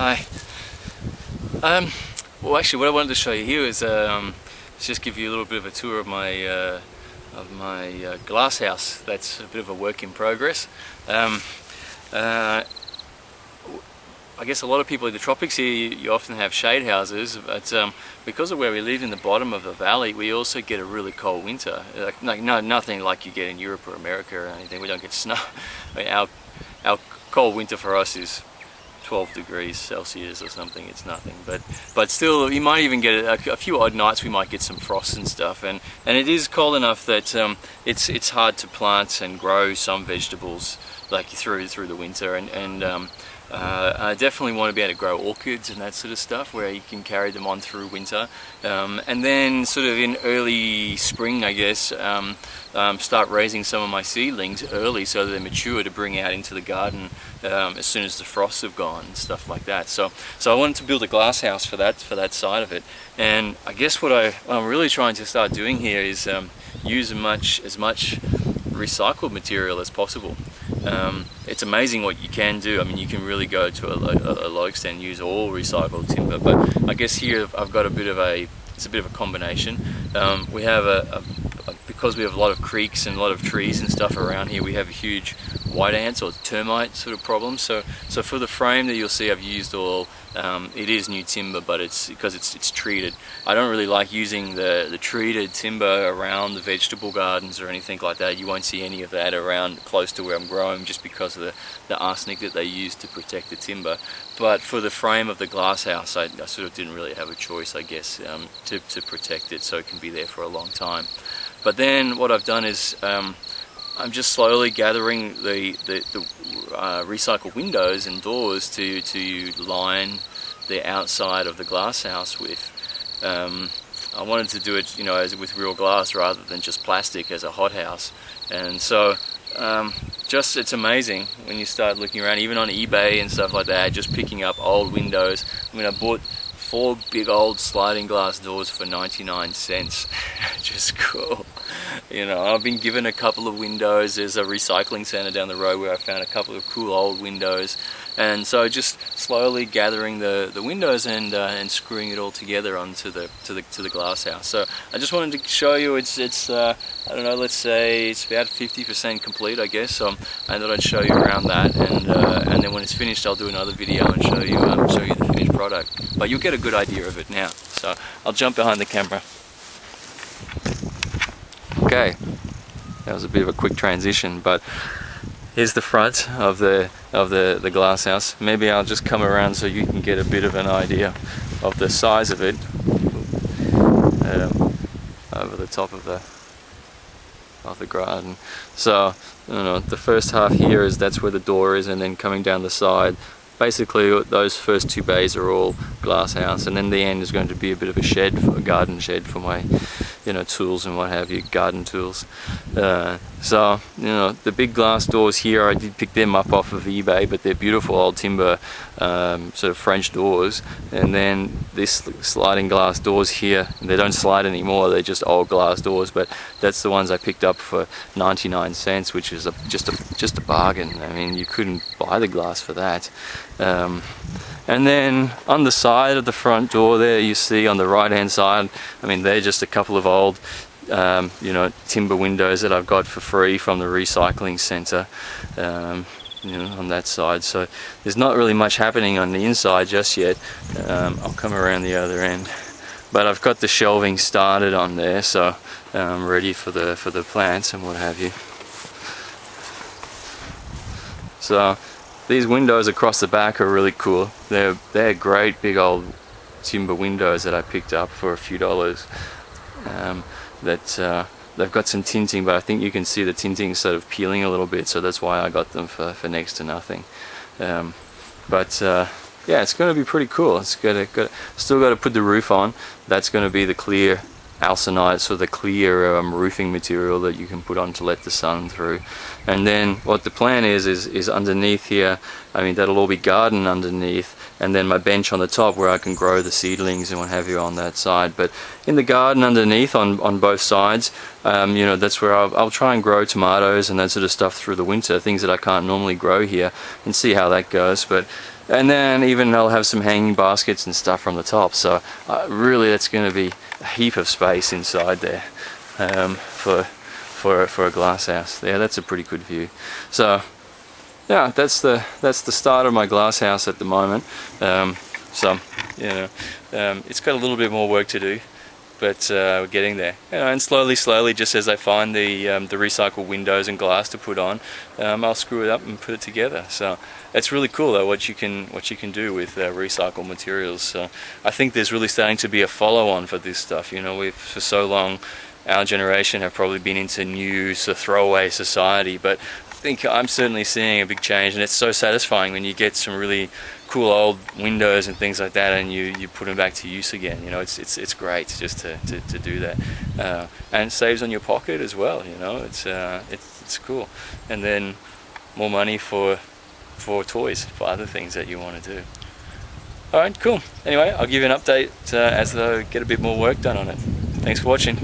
Hi. Well, actually, what I wanted to show you here is just give you a little bit of a tour of my glass house. That's a bit of a work in progress. I guess a lot of people in the tropics here, you often have shade houses, but because of where we live in the bottom of the valley, we also get a really cold winter. Nothing like you get in Europe or America or anything. We don't get snow. I mean, our cold winter for us is 12 degrees Celsius or something. It's nothing, but still, you might even get a few odd nights. We might get some frost and stuff, and it is cold enough that it's hard to plant and grow some vegetables like through the winter, and I definitely want to be able to grow orchids and that sort of stuff where you can carry them on through winter, and then sort of in early spring, I guess, start raising some of my seedlings early so that they're mature to bring out into the garden as soon as the frosts have gone and stuff like that. So I wanted to build a glass house for that side of it, and I guess what I'm really trying to start doing here is use as much recycled material as possible. It's amazing what you can do. I mean, you can really go to a low extent and use all recycled timber, but I guess here I've got it's a bit of a combination. We have because we have a lot of creeks and a lot of trees and stuff around here, we have a huge white ants or termite sort of problem. So for the frame that you'll see, I've used all it is new timber, but it's because it's treated. I don't really like using the treated timber around the vegetable gardens or anything like that. You won't see any of that around close to where I'm growing, just because of the arsenic that they use to protect the timber. But for the frame of the glass house, I sort of didn't really have a choice, I guess, to protect it so it can be there for a long time. But then what I've done is I'm just slowly gathering the recycled windows and doors to line the outside of the glass house with. I wanted to do it, with real glass rather than just plastic as a hothouse. And so it's amazing when you start looking around, even on eBay and stuff like that, just picking up old windows. I mean, I bought 4 big old sliding glass doors for 99 cents. Just cool. I've been given a couple of windows. There's a recycling center down the road where I found a couple of cool old windows, and so just slowly gathering the windows and screwing it all together onto the glass house. So I just wanted to show you it's I don't know, let's say it's about 50% complete, I guess. So I thought I'd show you around that, and then when it's finished, I'll do another video and show you the finished product. But you'll get a good idea of it now. So I'll jump behind the camera. Okay, that was a bit of a quick transition, but here's the front of the glass house. Maybe I'll just come around so you can get a bit of an idea of the size of it over the top of the garden. So the first half here that's where the door is, and then coming down the side, basically those first 2 bays are all glass house, and then the end is going to be a bit of a garden shed for my tools and what have you, garden tools. So the big glass doors here, I did pick them up off of eBay, but they're beautiful old timber sort of French doors. And then this sliding glass doors here, they don't slide anymore, they're just old glass doors, but that's the ones I picked up for 99 cents, which is just a bargain. I mean, you couldn't buy the glass for that. And then on the side of the front door there, you see on the right hand side, I mean, they're just a couple of old timber windows that I've got for free from the recycling center on that side. So there's not really much happening on the inside just yet. I'll come around the other end, but I've got the shelving started on there, so I'm ready for the plants and what have you. So these windows across the back are really cool. They're great big old timber windows that I picked up for a few dollars. They've got some tinting, but I think you can see the tinting sort of peeling a little bit, so that's why I got them for next to nothing. Yeah, it's going to be pretty cool. Still got to put the roof on. That's going to be the clear alcinite, sort of the clear roofing material that you can put on to let the sun through. And then what the plan is underneath here, I mean, that'll all be garden underneath, and then my bench on the top where I can grow the seedlings and what have you on that side. But in the garden underneath on both sides, you know, that's where I'll try and grow tomatoes and that sort of stuff through the winter, things that I can't normally grow here, and see how that goes. And then even I'll have some hanging baskets and stuff from the top, so really that's going to be a heap of space inside there for a glass house. Yeah, that's a pretty good view. So yeah, that's the start of my glass house at the moment. So you know, it's got a little bit more work to do, but we're getting there. You know, and slowly, just as I find the recycled windows and glass to put on, I'll screw it up and put it together. So it's really cool though what you can do with recycled materials. So I think there's really starting to be a follow-on for this stuff. You know, for so long, our generation have probably been into new sort of throwaway society, but I think I'm certainly seeing a big change, and it's so satisfying when you get some really cool old windows and things like that, and you put them back to use again. You know, it's great just to do that, and it saves on your pocket as well. You know, it's cool, and then more money for toys, for other things that you want to do. Alright, cool. Anyway, I'll give you an update as I get a bit more work done on it. Thanks for watching.